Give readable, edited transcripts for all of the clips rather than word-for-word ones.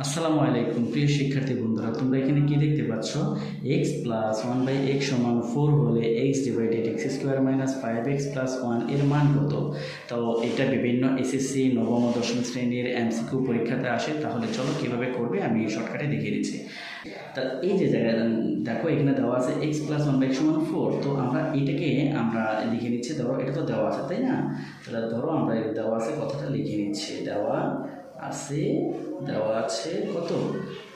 আসসালামু আলাইকুম প্রিয় শিক্ষার্থী বন্ধুরা, তোমরা এখানে কি দেখতে পাচ্ছ? x প্লাস 1/x সমান 4 হলে x divided x square minus 5x plus 1 এর মান কত? তো এটা বিভিন্ন এসএসসি নবম ও দশম শ্রেণীর এমসিকিউ পরীক্ষাতে আসে। তাহলে চলো কীভাবে করবে আমি শর্টকাটে দেখিয়ে দিচ্ছি। তা এই যে জায়গায় দেখো এখানে দেওয়া আছে x প্লাস 1/x সমান 4। তো আমরা এটাকে আমরা লিখে নিচ্ছি। ধরো এটা তো দেওয়া আছে, তাই না? তাহলে ধরো আমরা দেওয়া আছে কথাটা লিখে নিচ্ছি। দেওয়া আছে কত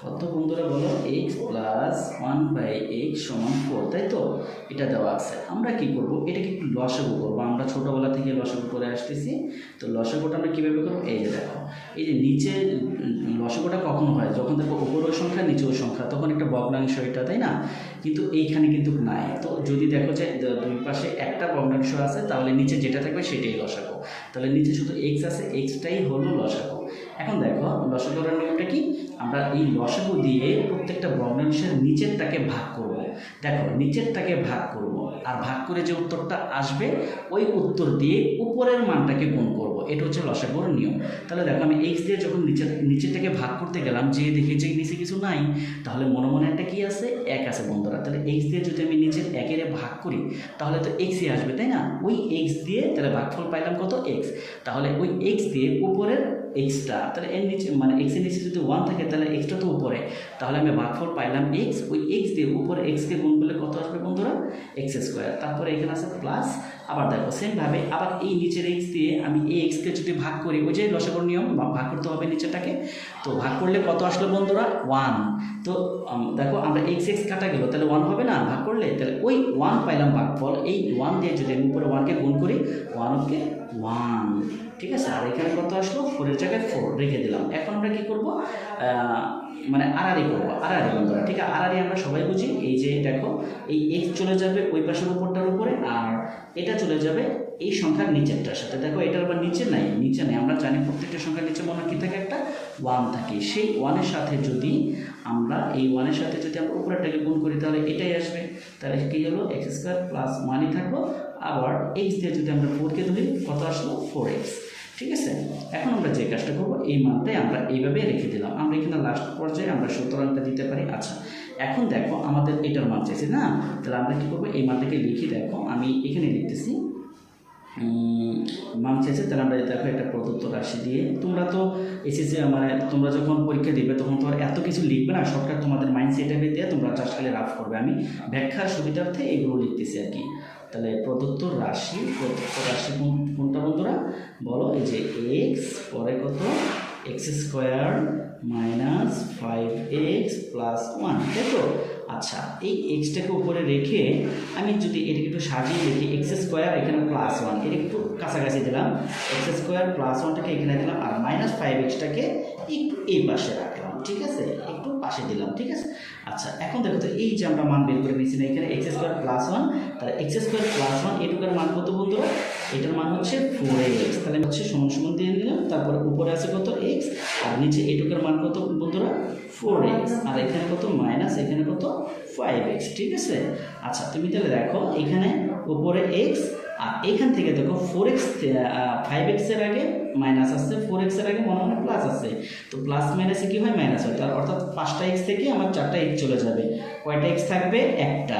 কত বন্ধুরা বলো? x প্লাস 1/x সমান 4, তাই তো? এটা দেওয়া আছে। আমরা কি করব? এটাকে একটু লসাগু করবো। আমরা ছোটোবেলা থেকে লসাগু করে আসতেছি। তো লসাগুটা আমরা কীভাবে করবো? এই যে দেখো, এই যে নিচে লসাগুটা কখন হয়? যখন দেখো উপরের সংখ্যা নিচের সংখ্যা, তখন একটা ভগ্নাংশ এটা, তাই না? কিন্তু এইখানে কিন্তু নাই। তো যদি দেখো যে দুই পাশে একটা ভগ্নাংশ আছে, তাহলে নিচে যেটা থাকবে সেটাই লসাগু। তাহলে নিচে শুধু x আছে, xটাই হলো লসাগু। এখন দেখো লসাগু করার নিয়মটা কি? আমরা এই লসাগু দিয়ে প্রত্যেকটা ভগ্নাংশের নিচেরটাকে ভাগ করব। দেখো নিচেরটাকে ভাগ করব, আর ভাগ করে যে উত্তরটা আসবে ওই উত্তর দিয়ে উপরের মানটাকে গুণ করব। এটা হচ্ছে লসাগুর নিয়ম। তাহলে দেখো আমি x দিয়ে যখন নিচেরটাকে ভাগ করতে গেলাম, যে দেখি যে নিচে কিছু নাই, তাহলে মনে মনে একটা কি আছে? 1 আছে বন্ধুরা। তাহলে x দিয়ে যদি আমি নিচের 1 ভাগ করি, তাহলে তো x-ই আসবে, তাই না? ওই x দিয়ে তাহলে ভাগফল পাইলাম কত? x। তাহলে ওই x দিয়ে উপরের এক্সটা, তাহলে এর নিচে মানে এক্সের নিচে যদি 1 থাকে, তাহলে এক্সটা তো উপরে, তাহলে আমি ভাগফল পাইলাম এক্স। ওই এক্স দিয়ে উপরে এক্সকে গুণ করলে কত আসবে বন্ধুরা? X square. তারপরে এখানে আছে প্লাস। আবার দেখো সেমভাবে আবার এই নিচের এক্স দিয়ে আমি এই এক্সকে যদি ভাগ করি, ওই যে লসাগুর নিয়ম, ভাগ করতে হবে নিচেরটাকে। তো ভাগ করলে কত আসলো বন্ধুরা? 1। তো দেখো আমরা এক্স কাটা গেল, তাহলে 1 হবে না ভাগ করলে? তাহলে ওই 1 পাইলাম ভাগফল। এই 1 দিয়ে যদি আমি উপরে 1কে গুণ করি, 1কে 1, ঠিক আছে? আর এখানে কত আসলো? 4-এর জায়গায় 4 রেখে দিলাম। এখন আমরা কি করব? মানে আড়াআড়ি করবো। আড়াআড়ি বন্ধুরা, ঠিক আছে? আড়াআড়ি আমরা সবাই বুঝি। এই যে দেখো এই এক্স চলে যাবে ওই পাশের উপরটার উপরে, আর এটা চলে যাবে এই সংখ্যার নিচেরটার সাথে। দেখো এটার আবার নিচে নাই। আমরা জানি প্রত্যেকটা সংখ্যার নিচে মনে কি থাকে? একটা 1 থাকে। সেই 1-এর সাথে যদি আমরা উপরেরটাকে গুণ করি, তাহলে এটাই আসবে। তাহলে কী হলো? এক্স স্কোয়ার প্লাস 1ই থাকলো। আবার এক্স দিয়ে যদি আমরা 4কে ধরি, কত আসলো? 4x, ঠিক আছে? এখন আমরা যে কাজটা করবো, এই মানটাই আমরা এইভাবে রেখে দিলাম। আমরা এখানে লাস্ট পর্যায়ে আমরা সুতরাংটা দিতে পারি। আচ্ছা, এখন দেখো আমাদের এটার মান চাইছে না? তাহলে আমরা কী করবো? এই মানটাকে লিখি। দেখো আমি এখানে লিখতেছি মান চাইছে। তাহলে আমরা দেখো একটা প্রদত্ত রাশি দিয়ে, তোমরা তো এসএসসি মানে তোমরা যখন পরীক্ষা দিবে তখন তো আর এত কিছু লিখবে না। শর্টকাট তোমাদের মাইন্ড সেটআপে দিয়ে তোমরা জাস্ট খালি রাফ করবে। আমি ব্যাখ্যার সুবিধার্থে এগুলো লিখতেছি আর কি। তাহলে প্রদত্ত রাশি কোনটা বন্ধুরা বলো? এই যে এক্স পরে কত? X square minus 5x plus 1, তাই তো? আচ্ছা, এই এক্সটাকে উপরে রেখে আমি যদি এটাকে একটু সাজিয়ে লিখি, এক্স স্কোয়ার এখানে প্লাস 1, এটা একটু কাছাকাছি দিলাম। এক্স স্কোয়ার প্লাস 1টাকে এখানে দিলাম, আর মাইনাস 5xটাকে একটু এই পাশে রাখলাম, ঠিক আছে? একটু পাশে দিলাম, ঠিক আছে? আচ্ছা, এখন দেখো তো এই যে আমরা মান বের করে নিয়েছি না, এখানে এক্স স্কোয়ার প্লাস 1, তাহলে এক্স স্কোয়ার প্লাস 1 এটুকুর মান কত বন্ধুরা? এটার মান হচ্ছে 4x। তাহলে হচ্ছে সমান সমান দিয়ে নিলাম। তারপরে উপরে আছে কত? x, আর নিচে এটুকুর মান কত বন্ধুরা? 4x। আর এখানে কত? মাইনাস, এখানে কত? 5x, ঠিক আছে? আচ্ছা, তুমি তাহলে দেখো এখানে উপরে x, আর এখান থেকে দেখো 4x 5x এর আগে মাইনাস আসছে, 4x এর আগে মনে মনে প্লাস আছে। তো প্লাস মাইনাসে কী হয়? মাইনাস হয়। তার অর্থাৎ 5টা x থেকে আমার 4টা x চলে যাবে। কয়টা x থাকবে? একটা।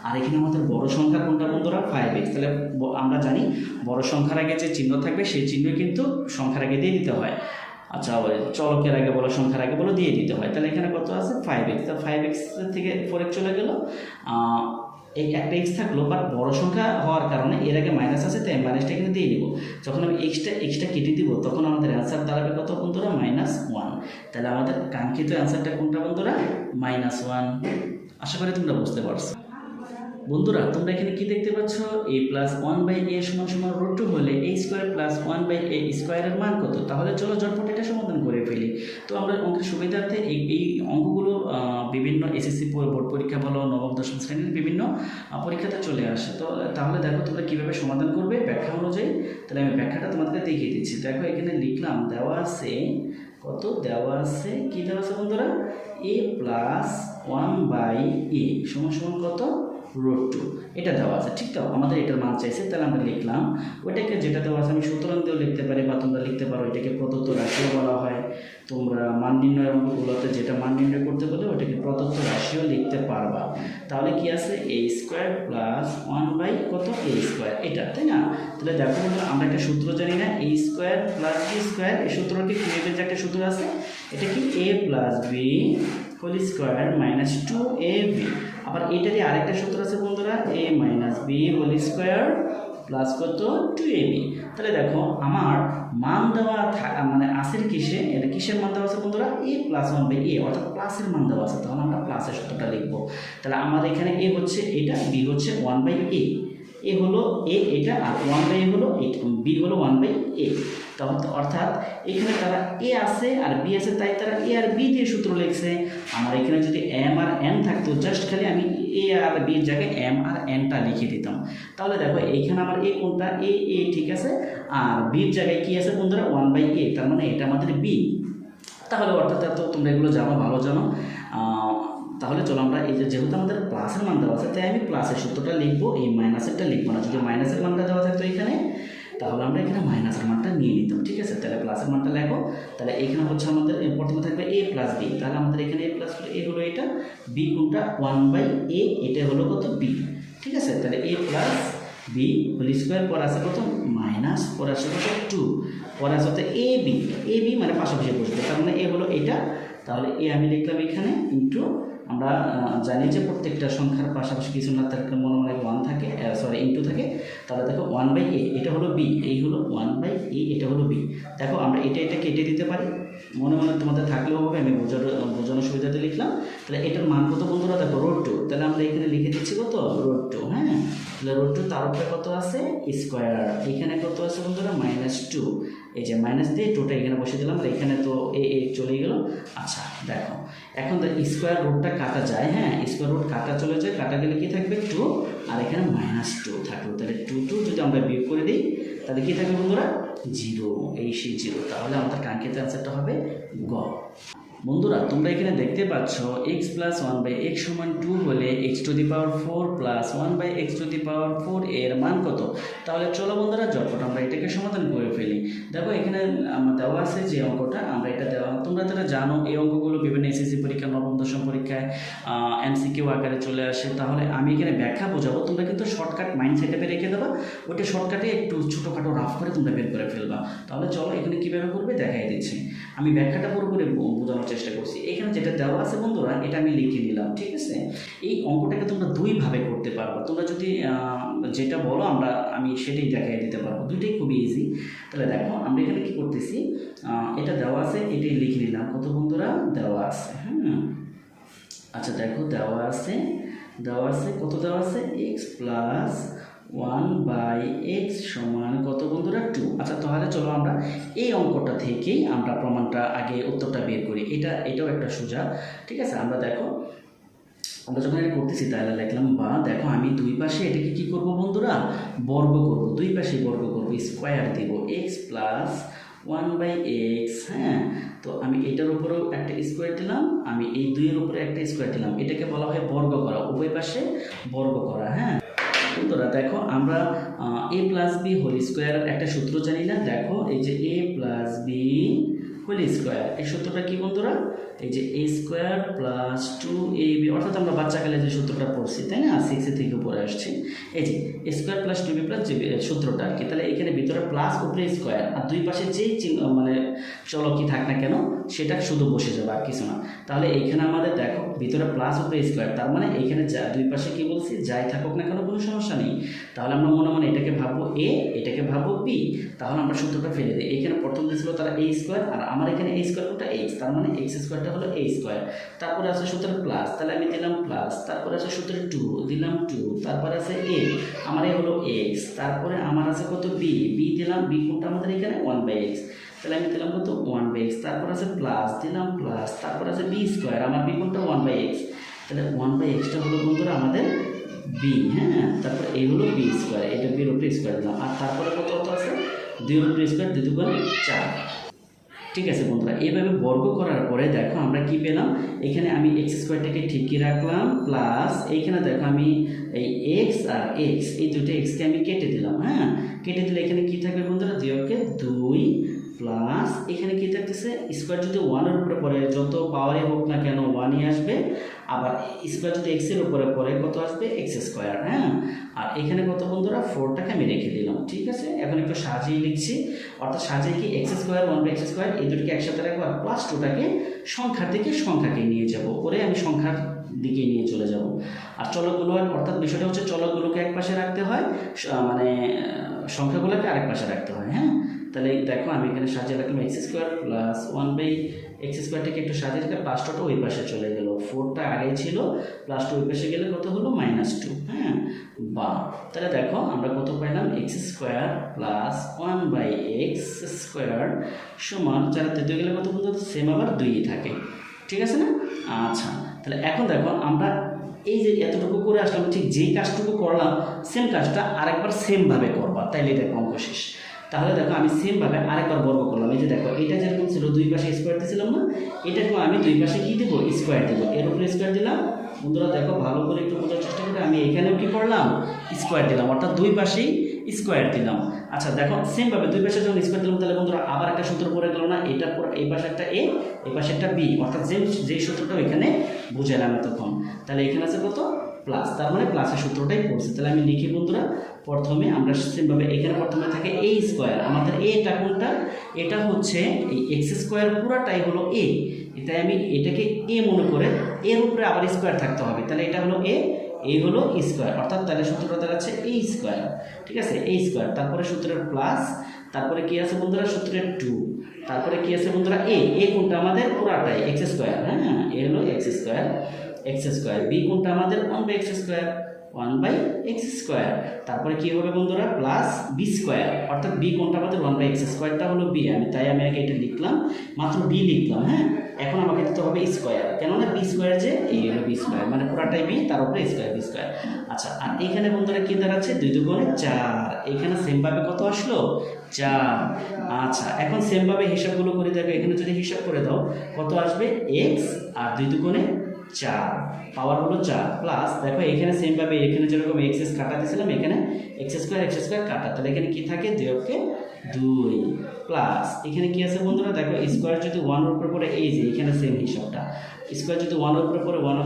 আর এখানে আমাদের বড় সংখ্যা কোনটা বন্ধুরা? 5x। তাহলে আমরা জানি বড় সংখ্যার আগে যে চিহ্ন থাকবে সেই চিহ্ন কিন্তু সংখ্যার আগে দিয়ে দিতে হয়। আচ্ছা, চলকের আগে বলো, সংখ্যার আগে বলো, দিয়ে দিতে হয়। তাহলে এখানে কত আছে? 5x। তো 5x থেকে 4x চলে গেল। এই একটা এক্স থাকলো, বাট বড় সংখ্যা হওয়ার কারণে এর আগে মাইনাস আছে, তাই মাইনাসটা এখানে দিয়ে দিব। যখন আমি এক্সটা কেটে দিব, তখন আমাদের অ্যান্সার দাঁড়াবে কত বন্ধুরা? -1। তাহলে আমাদের কাঙ্ক্ষিত অ্যান্সারটা কোনটা বন্ধুরা? -1। আশা করি তোমরা বুঝতে পারছো। বন্ধুরা তোমরা এখানে কি দেখতে পাচ্ছ? a প্লাস 1/a সমান সমান √2 হলে a স্কোয়ার প্লাস 1/a স্কোয়ারের মান কত? তাহলে চলো ঝটপট এটা সমাধান করে ফেলি। তো আমরা অঙ্কের সুবিধার্থে এই অঙ্কগুলো বিভিন্ন এসএসসি বোর্ড পরীক্ষা বলো, নবম দশম শ্রেণীর বিভিন্ন পরীক্ষাতে চলে আসে। তো তাহলে দেখো তোমরা কীভাবে সমাধান করবে ব্যাখ্যা অনুযায়ী। তাহলে আমি ব্যাখ্যাটা তোমাদেরকে দেখিয়ে দিচ্ছি। দেখো এখানে লিখলাম, দেওয়া আছে কত? দেওয়া আছে কি দেওয়া আছে বন্ধুরা? a প্লাস 1/a সমান সমান কত? √2, এটা দেওয়া আছে, ঠিক তো? আমাদের এটার মান চাইছে। তাহলে আমরা লিখলাম ওইটাকে, যেটা দেওয়া আছে আমি সুতরাং দিয়েও লিখতে পারি, বা তোমরা লিখতে পারো এটাকে প্রদত্ত রাশিও বলা হয়। তোমরা মান নির্ণয়ের অঙ্কগুলোতে যেটা মান নির্ণয় করতে বলে ওটাকে প্রদত্ত রাশিও লিখতে পারবা। তাহলে কি আছে a স্কোয়ার প্লাস 1 কত a স্কোয়ার, এটা তাই না? তাহলে দেখো বন্ধুরা আমরা একটা সূত্র জানি না, a square plus b square, এই সূত্রটি ক্রিয়েটের যে একটা সূত্র আছে, এটা কি a plus b whole square minus 2ab। আবার এটারই আরেকটা সূত্র আছে বন্ধুরা, a minus b whole square plus কত 2ab। তাহলে দেখো আমার মান দেওয়া মানে আসের কিসে, এটা কিসের মান দেওয়া আছে বন্ধুরা, a প্লাস 1/a, অর্থাৎ প্লাসের মান দেওয়া আছে। তাহলে আমরা প্লাসের সূত্রটা লিখবো। তাহলে আমাদের এখানে a হচ্ছে এটা, b হচ্ছে 1/a, a হলো a এটা, আর 1/a হলো b হলো 1/a। তখন অর্থাৎ এখানে তারা a আছে আর b আছে, তাই তারা a আর b দিয়ে সূত্র লিখছে। আমার এখানে যদি m আর n থাকতো, জাস্ট খালি আমি a আর b এর জায়গায় m আর n-টা লিখে দিতাম। তাহলে দেখো এইখানে আমার a কোনটা, a ঠিক আছে, আর b এর জায়গায় কি আছে বন্ধুরা 1/a, তার মানে এটা আমাদের b। তাহলে অর্থাৎ তো তোমরা এগুলো জানো, ভালো জানো। তাহলে চলো আমরা এই যে যেহেতু আমাদের প্লাসের মান দেওয়া আছে, তাই আমি প্লাসের সূত্রটা লিখবো, এই মাইনাসেরটা লিখবো না। যদি মাইনাসের মানটা দেওয়া থাকতো এখানে, তাহলে আমরা এখানে মাইনাসের মানটা নিয়ে নিতাম, ঠিক আছে? তাহলে প্লাসের মানটা লেখো। তাহলে এখানে হচ্ছে আমাদের প্রথমে থাকবে a প্লাস b, তাহলে আমাদের এখানে a প্লাস a হলো এটা, b কোনটা 1/a, এটা হলো কত b, ঠিক আছে? তাহলে a plus b whole square, পর আছে কত মাইনাস, পর আছে কত 2, পর আছে হচ্ছে ab মানে পাশাপাশি বসবে, তার মানে a হলো এটা। তাহলে a আমি লিখলাম এখানে ইন্টু, আমরা জানি যে প্রত্যেকটা সংখ্যার পাশাপাশি কিছু না থাকলে মনে মনে 1 থাকে, সরি ইন্টু থাকে। তাহলে দেখো 1/a, এটা হলো b, এই হলো 1/a, এটা হলো b। দেখো আমরা এটা কেটে দিতে পারি, মনে মনে তোমাদের থাকলেও হবে, আমি বোঝানোর সুবিধাতে লিখলাম। তাহলে এটার মান কত বন্ধুরা, দেখো √2, তাহলে আমরা এখানে লিখে দিচ্ছি কত √2, হ্যাঁ। তাহলে √2 তার উপরে কত আছে স্কোয়ার, এখানে কত আছে বন্ধুরা -2, এই যে মাইনাস দিয়ে 2টা এখানে বসে দিলাম, আর এখানে তো এ চলে গেল। আচ্ছা দেখো এখন তো স্কোয়ার রুটটা কাটা যায়, হ্যাঁ স্কোয়ার রুট কাটা চলে যায়, কাটা গেলে কি থাকবে 2, আর এখানে -2 থাকলো। তাহলে 2 যদি আমরা বিয়োগ করে দিই, তাহলে কি থাকবে বন্ধুরা 0, এই সেই 0। তাহলে আমাদের কাঙ্ক্ষিত অ্যান্সারটা হবে গ। বন্ধুরা তোমরা এখানে দেখতে পাচ্ছ x প্লাস 1/x সমান 2 হলে x⁴ প্লাস 1/x⁴ এর মান কত? তাহলে চলো বন্ধুরা ঝটপট আমরা এটাকে সমাধান করে ফেলি। দেখো এখানে আমার দেওয়া আছে যে অঙ্কটা, আমরা এটা দেওয়া, তোমরা যারা জানো এই অঙ্কগুলো বিভিন্ন এসএসসি পরীক্ষা, নবম দশম পরীক্ষায় এমসিকিউ আকারে চলে আসে। তাহলে আমি এখানে ব্যাখ্যা বোঝাবো, তোমরা কিন্তু শর্টকাট মাইন্ড সেটআপে রেখে দেবা, ওইটা শর্টকাটে একটু ছোটোখাটো রাফ করে তোমরা বের করে ফেলবা। তাহলে চলো এখানে কীভাবে করবে দেখাই দিচ্ছি, আমি ব্যাখ্যাটা পুরোপুরি বোঝানোর চেষ্টা করছি। এখানে যেটা দেওয়া আছে বন্ধুরা এটা আমি লিখে নিলাম, ঠিক আছে? এই অঙ্কটাকে তোমরা দুইভাবে করতে পারবো, তোমরা যদি যেটা বলো আমি সেটাই দেখাই দিতে পারবো, দুইটাই খুবই ইজি। তাহলে দেখো আমরা এখানে কি করতেছি, এটা দেওয়া আছে, এটাই লিখে নিলাম কত বন্ধুরা দেওয়া আছে, হ্যাঁ। আচ্ছা দেখো দেওয়া আছে কত দেওয়া আছে, x প্লাস 1/x সমান কত বন্ধুরা 2। আচ্ছা তাহলে চলো আমরা এই অঙ্কটা থেকেই আমরা প্রমাণটা আগে উত্তরটা বের করি, এটাও একটা সোজা, ঠিক আছে? আমরা দেখো আমরা যখন এটা করতেছি তাহলে লিখলাম বা, দেখো আমি দুই পাশে এটাকে কি করব বন্ধুরা বর্গ করব, দুই পাশে বর্গ করব, স্কোয়ার দেব x প্লাস 1/x, হ্যাঁ। তো আমি এটার উপরেও একটা স্কোয়ার দিলাম, আমি এই 2-এর উপরে একটা স্কোয়ার দিলাম, এটাকে বলা হয় বর্গ করা, উভয় পাশে বর্গ করা, হ্যাঁ। বন্ধুরা দেখো আমরা a plus b whole square একটা সূত্র জানি না, দেখো এই যে a plus b whole square, এই সূত্রটা কি বন্ধুরা, এই যে a স্কোয়ার প্লাস 2ab, অর্থাৎ আমরা বাচ্চাকালে যে সূত্রটা পড়ছি তাই না, 6 থেকে পড়ে আসছি, এই যে a square plus 2b plus যে সূত্রটা আর কি। তাহলে এখানে ভিতরে প্লাস উপরে স্কোয়ার, আর দুই পাশে যেই মানে চলো কি থাক না কেন সেটা শুধু বসে যাবে আর কিছু না। তাহলে এইখানে আমাদের দেখো ভিতরে প্লাস উপরে স্কোয়ার, তার মানে এইখানে দুই পাশে কি বলছি যাই থাকুক না কেন কোনো সমস্যা নেই। তাহলে আমরা মনে মনে এটাকে ভাববো a, এটাকে ভাববো b, তাহলে আমরা সূত্রটা ফেলে দিই। এখানে প্রথম দিয়েছিল তারা a স্কোয়ার, আর আমার এখানে a স্কোয়ার কোনটা x, তার মানে x স্কোয়ারটা হলো a স্কোয়ার, তারপরে আছে সূত্রের প্লাস, তাহলে আমি দিলাম প্লাস, তারপরে আছে সূত্রের 2 দিলাম 2, তারপরে আছে a, আমার এই হলো x, তারপরে আমার আছে কত b দিলাম, b কোনটা আমাদের এখানে 1/x, তাহলে আমি দিলাম কত 1/x, তারপর আছে প্লাস দিলাম প্লাস, তারপর আছে b স্কোয়ার, আমার b কোনটা 1/x, তাহলে 1/xটা হলো বন্ধুরা আমাদের b, হ্যাঁ। তারপর এই হলো b স্কোয়ার, এটা b এর উপরে স্কোয়ার দিলাম, আর তারপরে কত আছে 2 এর উপরে স্কোয়ার, 2 × 4, ঠিক আছে বন্ধুরা। এইভাবে বর্গ করার পরে দেখো আমরা কি পেলাম, এখানে আমি এক্স স্কোয়ারটাকে ঠিকই রাখলাম, প্লাস এইখানে দেখো আমি এই এক্স আর এক্স এই দুটো এক্সকে আমি কেটে দিলাম, হ্যাঁ। কেটে দিলে এখানে কি থাকবে বন্ধুরা, 2 × 2 প্লাস এখানে কি থাকতেছে, স্কোয়ার যদি 1-এর উপরে পড়ে যত পাওয়ারে হোক না কেন 1-ই আসবে, আবার স্কোয়ার যদি এক্সের উপরে পড়ে কত আসবে, এক্স স্কোয়ার। হ্যাঁ, আর এখানে কত বন্ধুরা, 4টাকে আমি রেখে দিলাম। ঠিক আছে, এখন একটু সাজিয়ে লিখছি, অর্থাৎ সাজিয়ে কি এক্স স্কোয়ার 1/x স্কোয়ার এই দুটোকে একসাথে রাখবো, আর প্লাস 2টাকে সংখ্যার দিকে সংখ্যাকে নিয়ে যাব, করে আমি সংখ্যার দিকে নিয়ে চলে যাব। আর চলকগুলো, অর্থাৎ বিষয়টা হচ্ছে চলকগুলোকে এক পাশে রাখতে হয়, মানে সংখ্যাগুলোকে আরেক পাশে রাখতে হয়। হ্যাঁ, তাহলে দেখো আমি এখানে সাজিয়ে রাখলাম এক্স স্কোয়ার প্লাস 1/x স্কোয়ারটাকে একটু সাজিয়ে রেখে প্লাস 2টা ওই পাশে চলে গেল, 4টা আগে ছিল, প্লাস 2 ওই পাশে গেলে কত হলো, -2। হ্যাঁ, বা তাহলে দেখো আমরা কত পাইলাম, x square plus 1/x square সমান 4 গেলে কত বলতে সেম আবার 2ই থাকে। ঠিক আছে না? আচ্ছা, তাহলে এখন দেখো আমরা এই যে এতটুকু করে আসলাম, ঠিক যেই কাজটুকু করলাম সেম কাজটা আরেকবার সেমভাবে করবা, তাইলে দেখো অঙ্ক শেষ। তাহলে দেখো আমি সেমভাবে আরেকবার বর্গ করলাম। এই যে দেখো এটা যেরকম ছিল দুই পাশে স্কোয়ার দিয়েছিলাম না, এটাকেও আমি দুই পাশে কী দেবো, স্কোয়ার দেবো। এর উপরে স্কোয়ার দিলাম। বন্ধুরা দেখো ভালো করে একটু বোঝার চেষ্টা করে, আমি এখানেও কী করলাম, স্কোয়ার দিলাম, অর্থাৎ দুই পাশেই স্কোয়ার দিলাম। আচ্ছা দেখো সেমভাবে দুই পাশে যখন স্কোয়ার দিলাম, তাহলে বন্ধুরা আবার একটা সূত্র পড়ে গেল না, এটা এই পাশে একটা এ, এই পাশে একটা বি, অর্থাৎ যেই সূত্রটা এখানে বুঝালাম এতক্ষণ। তাহলে এখানে আছে কত, প্লাস, তার মানে প্লাসের সূত্রটাই পড়ছে। তাহলে আমি লিখি বন্ধুরা, প্রথমে আমরা সেমভাবে এখানে প্রথমে থাকে এ স্কোয়ার, আমাদের এটা কোনটা, এটা হচ্ছে এই এক্স স্কোয়ার পুরাটাই হলো এ, তাই আমি এটাকে এ মনে করে এর উপরে আবার স্কোয়ার থাকতে হবে, তাহলে এটা হলো এ, এই হলো স্কোয়ার, অর্থাৎ তাহলে সূত্রটা দাঁড়াচ্ছে এ স্কোয়ার। ঠিক আছে, এ স্কোয়ার, তারপরে সূত্রের প্লাস, তারপরে কি আছে বন্ধুরা, সূত্রের 2, তারপরে কি আছে বন্ধুরা, এ কোনটা আমাদের পুরাটাই এক্স স্কোয়ার। হ্যাঁ, এ হলো এক্স স্কোয়ার, বি কোনটা আমাদের 1/x স্কোয়ার, 1/x স্কোয়ার, তারপরে কি হবে বন্ধুরা, প্লাস বি স্কোয়ার, অর্থাৎ বি কোনটা আমাদের 1/x স্কোয়ারটা হলো বি, আমি আগে এটা লিখলাম, মাত্র বি লিখলাম। হ্যাঁ, এখন আমাকে দিতে হবে স্কোয়ার, কেননা বি স্কোয়ার যে এই হলো বি স্কোয়ার, মানে পুরাটাই বি, তার উপরে স্কোয়ার, বি স্কোয়ার। আচ্ছা, আর এখানে বন্ধুরা কি দাঁড়াচ্ছে, 2 দুগুণে 4, এখানে সেমভাবে কত আসলো, 4। আচ্ছা, এখন সেমভাবে হিসাবগুলো করে দেখো, এখানে যদি হিসাব করে দাও কত আসবে, এক্স আর 2 দুগুণে 4, পাওয়ার হলো 4, প্লাস দেখো এখানে সেমভাবে এখানে যেরকম এক্স কাটা দিয়েছিলাম, এখানে এক্স স্কোয়ার কাটা, তাহলে এখানে কি থাকে, 2 প্লাস এখানে কি আছে বন্ধুরা, দেখো স্কোয়ার যদি 1-এর উপরে পড়ে, এই যে এখানে সেম হিসাবটা, স্কোয়ার যদি 1-এর উপরে পড়ে 1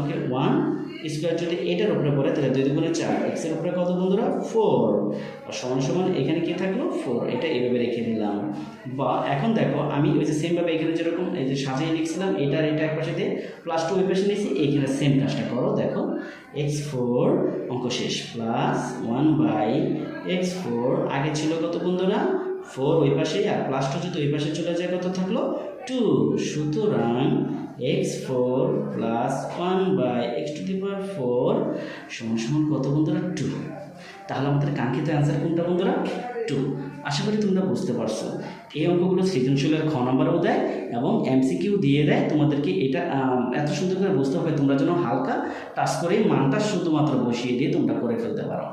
স্কোয়ার যদি এটার উপরে পড়ে, তাহলে 2 দুগুণে 4, এক্সের উপরে কত বন্ধুরা, 4, সমান সমান এখানে কি থাকলো, 4, এটা এইভাবে রেখে দিলাম। বা এখন দেখো আমি ওই যে সেমভাবে এখানে যেরকম এই যে সাজিয়ে লিখছিলাম, এটা এক পাশে দিয়ে প্লাস 2 ওই পাশে নিয়েছি, এইখানে সেম কাজটা করো। দেখো x4 অঙ্ক শেষ, প্লাস 1/x4, আগে ছিল কত বন্ধুরা, 4 ওই পাশে, আর প্লাস 2 যদি ওই পাশে চলে যায় কত থাকলো, 2, সুতরাং x4 প্লাস 1/x4 সমান কত বন্ধুরা, 2। তাহলে আমাদের কাঙ্ক্ষিত অ্যান্সার কোনটা বন্ধুরা, 2। আশা করি তোমরা বুঝতে পারছো। এই অঙ্কগুলো সৃজনশীলের খ নম্বরও দেয় এবং এমসিকিউ দিয়ে দেয়, তোমাদেরকে এটা এত সুন্দর করে বুঝতে হবে তোমরা যেন হালকা টাচ করেই মানটা শুধুমাত্র বসিয়ে দিয়ে তোমরা করে ফেলতে পারো।